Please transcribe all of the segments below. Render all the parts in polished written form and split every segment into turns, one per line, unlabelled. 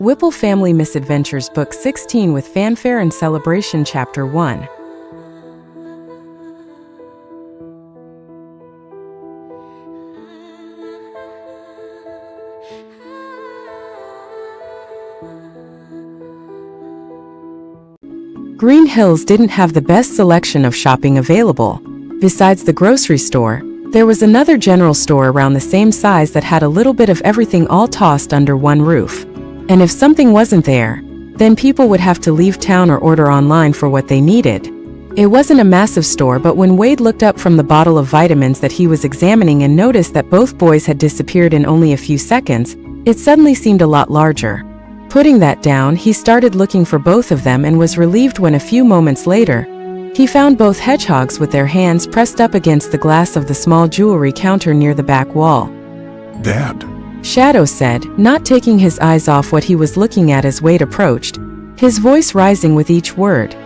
Whipple Family Misadventures Book 16 with Fanfare and Celebration Chapter 1. Green Hills didn't have the best selection of shopping available. Besides the grocery store, there was another general store around the same size that had a little bit of everything all tossed under one roof. And if something wasn't there, then people would have to leave town or order online for what they needed. It wasn't a massive store, but when Wade looked up from the bottle of vitamins that he was examining and noticed that both boys had disappeared in only a few seconds, it suddenly seemed a lot larger. Putting that down, he started looking for both of them and was relieved when a few moments later, he found both hedgehogs with their hands pressed up against the glass of the small jewelry counter near the back wall.
"Dad,"
Shadow said, not taking his eyes off what he was looking at as Wade approached, his voice rising with each word.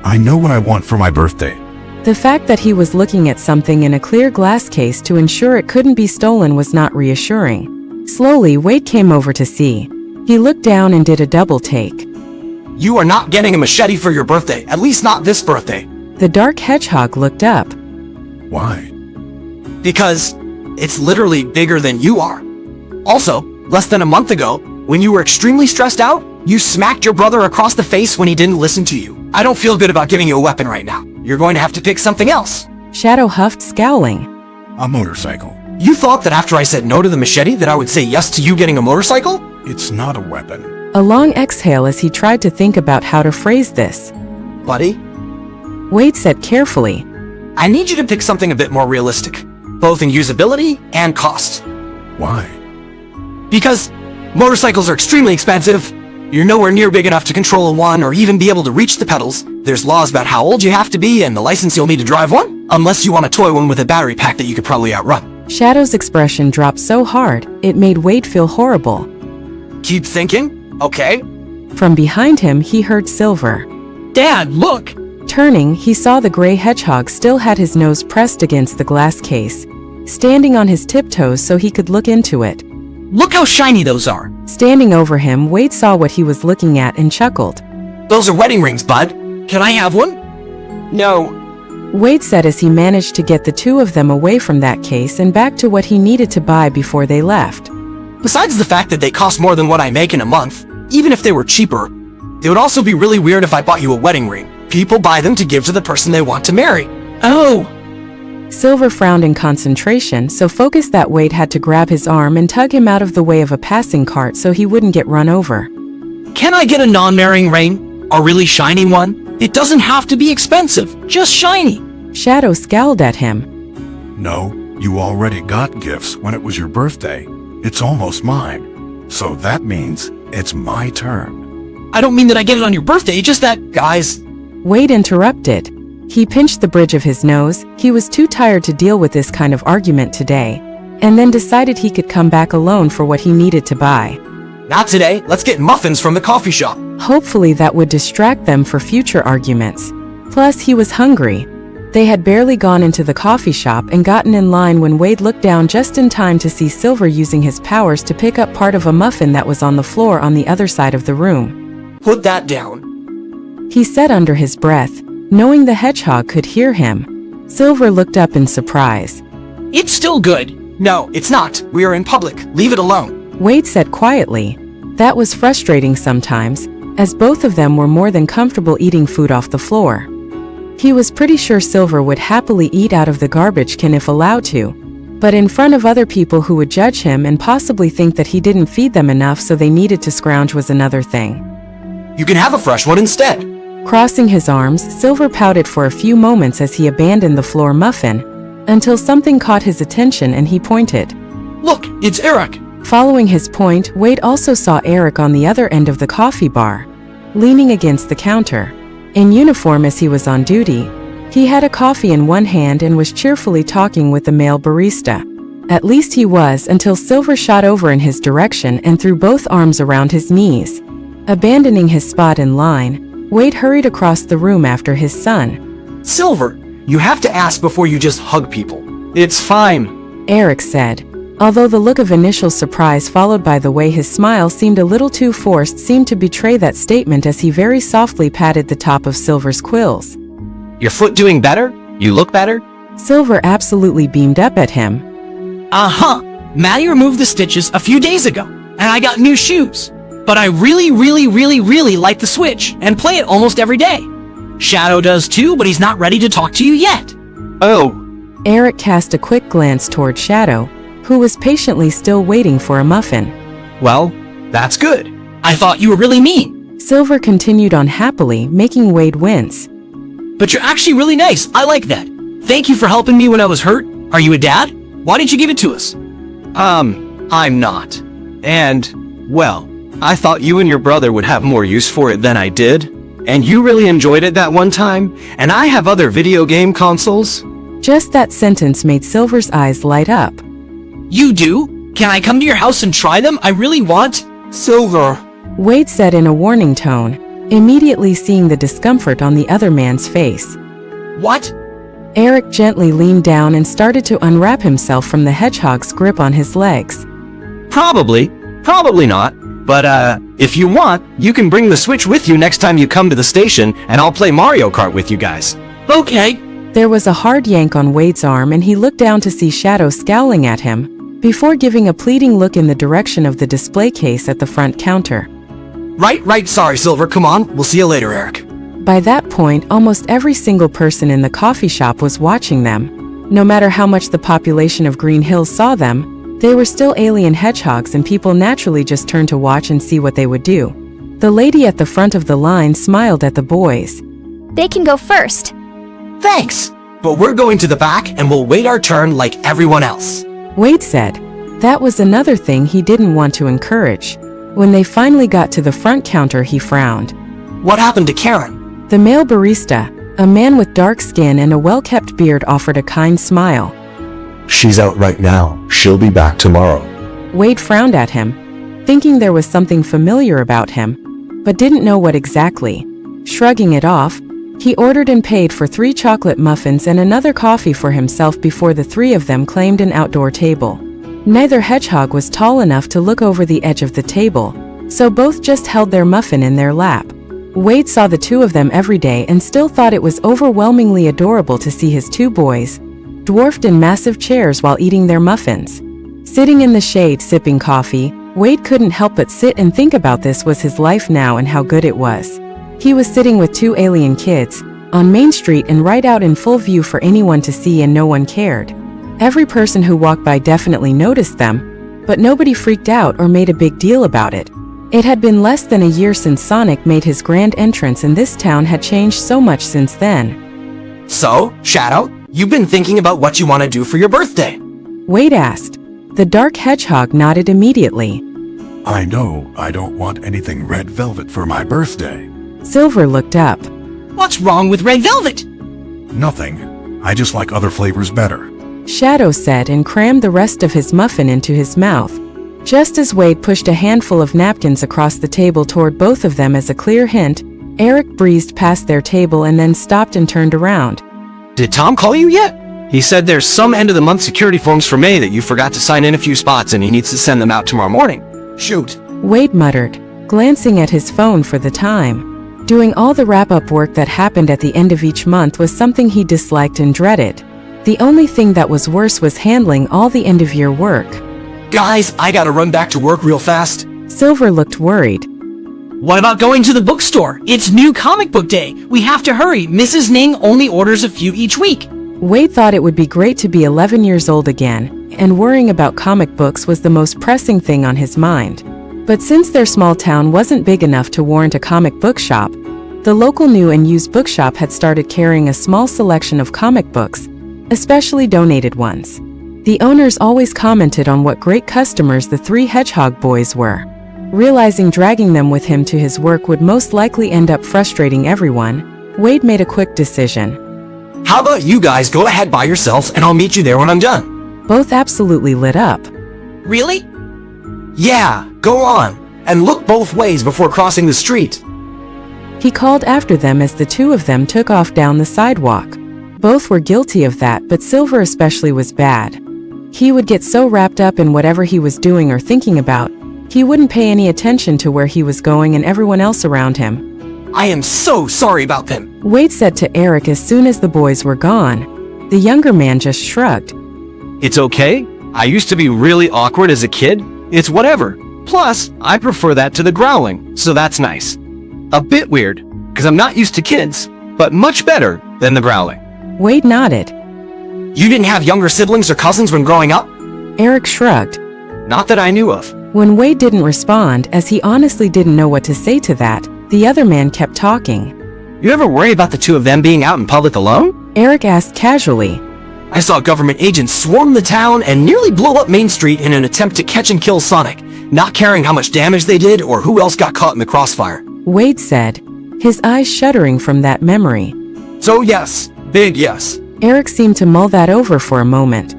"I know what I want for my birthday."
The fact that he was looking at something in a clear glass case to ensure it couldn't be stolen was not reassuring. Slowly, Wade came over to see. He looked down and did a double take.
"You are not getting a machete for your birthday, at least not this birthday."
The dark hedgehog looked up.
"Why?"
Because it's literally bigger than you are. Also, less than a month ago, when you were extremely stressed out, you smacked your brother across the face when he didn't listen to you. I don't feel good about giving you a weapon right now. You're going to have to pick something else.
Shadow huffed, scowling.
"A motorcycle."
You thought that after I said no to the machete that I would say yes to you getting a motorcycle?
"It's not a weapon."
A long exhale as he tried to think about how to phrase this.
Buddy,
Wade said carefully.
I need you to pick something a bit more realistic, both in usability and cost.
"Why?"
Because motorcycles are extremely expensive. You're nowhere near big enough to control one or even be able to reach the pedals. There's laws about how old you have to be and the license you'll need to drive one, unless you want a toy one with a battery pack that you could probably outrun.
Shadow's expression dropped so hard, it made Wade feel horrible.
Keep thinking, okay?
From behind him, he heard Silver.
Dad, look!
Turning, he saw the gray hedgehog still had his nose pressed against the glass case, standing on his tiptoes so he could look into it.
Look how shiny those are.
Standing over him, Wade saw what he was looking at and chuckled.
Those are wedding rings, bud. Can I have one? No.
Wade said as he managed to get the two of them away from that case and back to what he needed to buy before they left.
Besides the fact that they cost more than what I make in a month, even if they were cheaper, it would also be really weird if I bought you a wedding ring. People buy them to give to the person they want to marry. Oh!
Silver frowned in concentration, so focused that Wade had to grab his arm and tug him out of the way of a passing cart so he wouldn't get run over.
Can I get a non-marrying ring? A really shiny one? It doesn't have to be expensive, just shiny.
Shadow scowled at him.
"No, you already got gifts when it was your birthday. It's almost mine. So that means it's my turn."
I don't mean that I get it on your birthday, just that, guys.
Wade interrupted. He pinched the bridge of his nose. He was too tired to deal with this kind of argument today, and then decided he could come back alone for what he needed to buy.
Not today. Let's get muffins from the coffee shop.
Hopefully that would distract them for future arguments. Plus, he was hungry. They had barely gone into the coffee shop and gotten in line when Wade looked down just in time to see Silver using his powers to pick up part of a muffin that was on the floor on the other side of the room.
Put that down.
He said under his breath, knowing the hedgehog could hear him. Silver looked up in surprise.
It's still good. No, it's not. We are in public. Leave it alone.
Wade said quietly. That was frustrating sometimes, as both of them were more than comfortable eating food off the floor. He was pretty sure Silver would happily eat out of the garbage can if allowed to, but in front of other people who would judge him and possibly think that he didn't feed them enough so they needed to scrounge was another thing.
You can have a fresh one instead.
Crossing his arms, Silver pouted for a few moments as he abandoned the floor muffin, until something caught his attention and he pointed.
Look, it's Eric.
Following his point, Wade also saw Eric on the other end of the coffee bar, leaning against the counter. In uniform as he was on duty, he had a coffee in one hand and was cheerfully talking with the male barista. At least he was until Silver shot over in his direction and threw both arms around his knees. Abandoning his spot in line, Wade hurried across the room after his son.
Silver, you have to ask before you just hug people. It's fine.
Eric said. Although the look of initial surprise followed by the way his smile seemed a little too forced seemed to betray that statement as he very softly patted the top of Silver's quills.
Your foot doing better? You look better?
Silver absolutely beamed up at him.
Uh-huh. Maddie removed the stitches a few days ago, and I got new shoes. But I really like the Switch and play it almost every day. Shadow does too, but he's not ready to talk to you yet. Oh.
Eric cast a quick glance toward Shadow, who was patiently still waiting for a muffin.
Well, that's good. I thought you were really mean.
Silver continued on happily, making Wade wince.
But you're actually really nice. I like that. Thank you for helping me when I was hurt. Are you a dad? Why didn't you give it to us? I'm not. And, well, I thought you and your brother would have more use for it than I did. And you really enjoyed it that one time, and I have other video game consoles.
Just that sentence made Silver's eyes light up.
You do? Can I come to your house and try them? I really want. Silver.
Wade said in a warning tone, immediately seeing the discomfort on the other man's face.
What?
Eric gently leaned down and started to unwrap himself from the hedgehog's grip on his legs.
Probably not. But, if you want, you can bring the Switch with you next time you come to the station, and I'll play Mario Kart with you guys. Okay.
There was a hard yank on Wade's arm and he looked down to see Shadow scowling at him, before giving a pleading look in the direction of the display case at the front counter.
Right, sorry, Silver, come on, we'll see you later, Eric.
By that point, almost every single person in the coffee shop was watching them. No matter how much the population of Green Hills saw them, they were still alien hedgehogs and people naturally just turned to watch and see what they would do. The lady at the front of the line smiled at the boys.
They can go first.
Thanks, but we're going to the back and we'll wait our turn like everyone else.
Wade said. That was another thing he didn't want to encourage. When they finally got to the front counter, he frowned.
What happened to Karen?
The male barista, a man with dark skin and a well-kept beard, offered a kind smile.
She's out right now. She'll be back tomorrow.
Wade frowned at him, thinking there was something familiar about him, but didn't know what exactly. Shrugging it off, he ordered and paid for 3 chocolate muffins and another coffee for himself before the 3 of them claimed an outdoor table. Neither hedgehog was tall enough to look over the edge of the table, so both just held their muffin in their lap. Wade saw the 2 of them every day and still thought it was overwhelmingly adorable to see his 2 boys, dwarfed in massive chairs while eating their muffins. Sitting in the shade sipping coffee, Wade couldn't help but sit and think about this was his life now and how good it was. He was sitting with 2 alien kids, on Main Street and right out in full view for anyone to see, and no one cared. Every person who walked by definitely noticed them, but nobody freaked out or made a big deal about it. It had been less than a year since Sonic made his grand entrance and this town had changed so much since then.
So, Shadow, you've been thinking about what you want to do for your birthday?
Wade asked. The dark hedgehog nodded immediately.
I know I don't want anything red velvet for my birthday.
Silver looked up.
What's wrong with red velvet?
Nothing. I just like other flavors better.
Shadow said and crammed the rest of his muffin into his mouth. Just as Wade pushed a handful of napkins across the table toward both of them as a clear hint, Eric breezed past their table and then stopped and turned around.
Did Tom call you yet? He said there's some end-of-the-month security forms for May that you forgot to sign in a few spots and he needs to send them out tomorrow morning. Shoot.
Wade muttered, glancing at his phone for the time. Doing all the wrap-up work that happened at the end of each month was something he disliked and dreaded. The only thing that was worse was handling all the end-of-year work.
Guys, I gotta run back to work real fast.
Silver looked worried.
What about going to the bookstore? It's new comic book day. We have to hurry. Mrs. Ning only orders a few each week.
Wade thought it would be great to be 11 years old again, and worrying about comic books was the most pressing thing on his mind. But since their small town wasn't big enough to warrant a comic book shop, the local new and used bookshop had started carrying a small selection of comic books, especially donated ones. The owners always commented on what great customers the 3 hedgehog boys were. Realizing dragging them with him to his work would most likely end up frustrating everyone, Wade made a quick decision.
How about you guys go ahead by yourselves and I'll meet you there when I'm done?
Both absolutely lit up.
Really? Yeah, go on, and look both ways before crossing the street.
He called after them as the 2 of them took off down the sidewalk. Both were guilty of that, but Silver especially was bad. He would get so wrapped up in whatever he was doing or thinking about, he wouldn't pay any attention to where he was going and everyone else around him.
I am so sorry about them.
Wade said to Eric as soon as the boys were gone. The younger man just shrugged.
It's okay. I used to be really awkward as a kid. It's whatever. Plus, I prefer that to the growling, so that's nice. A bit weird, because I'm not used to kids, but much better than the growling.
Wade nodded.
You didn't have younger siblings or cousins when growing up?
Eric shrugged.
Not that I knew of.
When Wade didn't respond, as he honestly didn't know what to say to that, the other man kept talking.
You ever worry about the two of them being out in public alone?
Eric asked casually.
I saw government agents swarm the town and nearly blow up Main Street in an attempt to catch and kill Sonic, not caring how much damage they did or who else got caught in the crossfire.
Wade said, his eyes shuddering from that memory.
So yes, big yes.
Eric seemed to mull that over for a moment.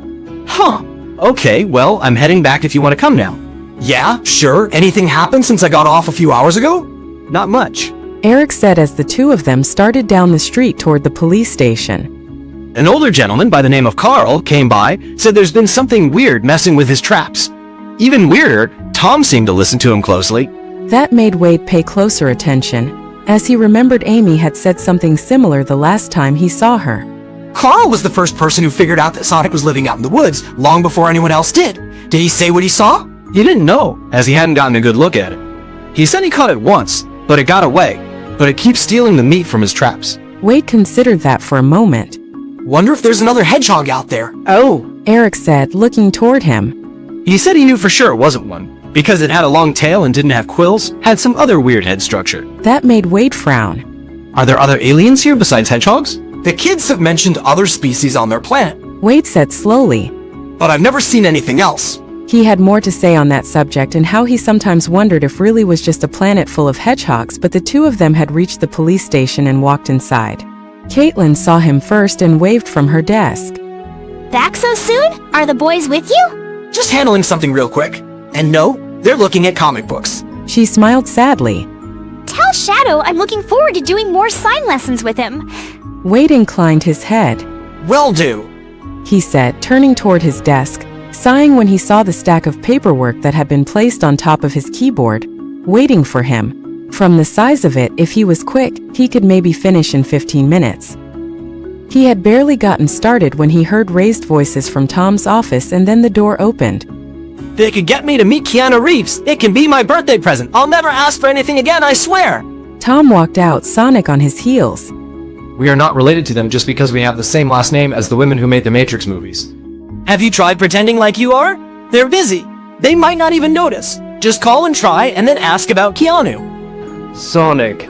Huh. Okay, well, I'm heading back if you want to come now.
Yeah, sure. Anything happened since I got off a few hours ago?
Not much.
Eric said as the two of them started down the street toward the police station.
An older gentleman by the name of Carl came by, said there's been something weird messing with his traps. Even weirder, Tom seemed to listen to him closely.
That made Wade pay closer attention, as he remembered Amy had said something similar the last time he saw her.
Carl was the first person who figured out that Sonic was living out in the woods long before anyone else did. Did he say what he saw?
He didn't know, as he hadn't gotten a good look at it. He said he caught it once, but it got away. But it keeps stealing the meat from his traps.
Wade considered that for a moment.
Wonder if there's another hedgehog out there.
Oh,
Eric said, looking toward him.
he said he knew for sure it wasn't one, because it had a long tail and didn't have quills, had some other weird head structure.
That made Wade frown.
Are there other aliens here besides hedgehogs?
The kids have mentioned other species on their planet,
Wade said slowly.
but I've never seen anything else.
He had more to say on that subject and how he sometimes wondered if really was just a planet full of hedgehogs, but the two of them had reached the police station and walked inside. Caitlin saw him first and waved from her desk.
Back so soon? Are the boys with you?
Just handling something real quick. And no, they're looking at comic books.
She smiled sadly.
Tell Shadow I'm looking forward to doing more sign lessons with him.
Wade inclined his head.
Will do.
He said, turning toward his desk, sighing when he saw the stack of paperwork that had been placed on top of his keyboard, waiting for him. From the size of it, if he was quick, he could maybe finish in 15 minutes. He had barely gotten started when he heard raised voices from Tom's office and then the door opened.
If they could get me to meet Keanu Reeves, it can be my birthday present. I'll never ask for anything again, I swear.
Tom walked out, Sonic on his heels.
We are not related to them just because we have the same last name as the women who made the Matrix movies.
Have you tried pretending like you are? They're busy. They might not even notice. Just call and try and then ask about Keanu.
Sonic.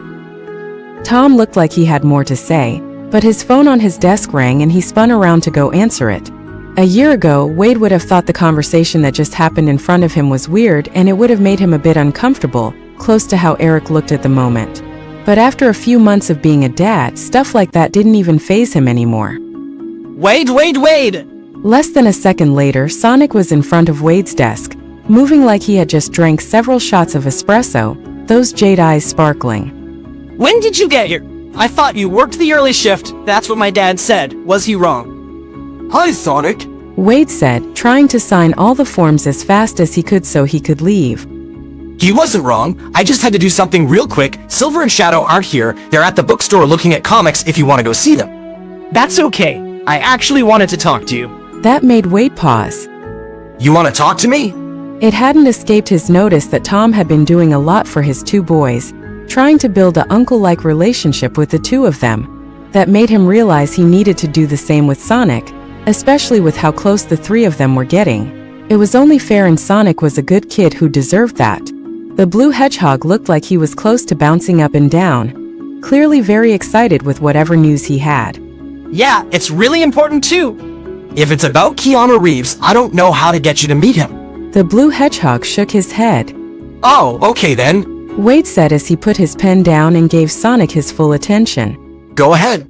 Tom looked like he had more to say, but his phone on his desk rang and he spun around to go answer it. A year ago, Wade would have thought the conversation that just happened in front of him was weird and it would have made him a bit uncomfortable, close to how Eric looked at the moment. But after a few months of being a dad, stuff like that didn't even faze him anymore.
Wade!
Less than a second later, Sonic was in front of Wade's desk, moving like he had just drank several shots of espresso, those jade eyes sparkling.
When did you get here? I thought you worked the early shift. That's what my dad said. Was he wrong? Hi, Sonic.
Wade said, trying to sign all the forms as fast as he could so he could leave.
He wasn't wrong. I just had to do something real quick. Silver and Shadow aren't here. They're at the bookstore looking at comics if you want to go see them.
That's okay. I actually wanted to talk to you.
That made Wade pause.
You want to talk to me?
It hadn't escaped his notice that Tom had been doing a lot for his two boys, trying to build a uncle-like relationship with the two of them. That made him realize he needed to do the same with Sonic, especially with how close the three of them were getting. It was only fair, and Sonic was a good kid who deserved that. The blue hedgehog looked like he was close to bouncing up and down, clearly very excited with whatever news he had.
Yeah, it's really important too. If it's about Keanu Reeves, I don't know how to get you to meet him.
The blue hedgehog shook his head.
Oh, okay then.
Wade said as he put his pen down and gave Sonic his full attention.
Go ahead.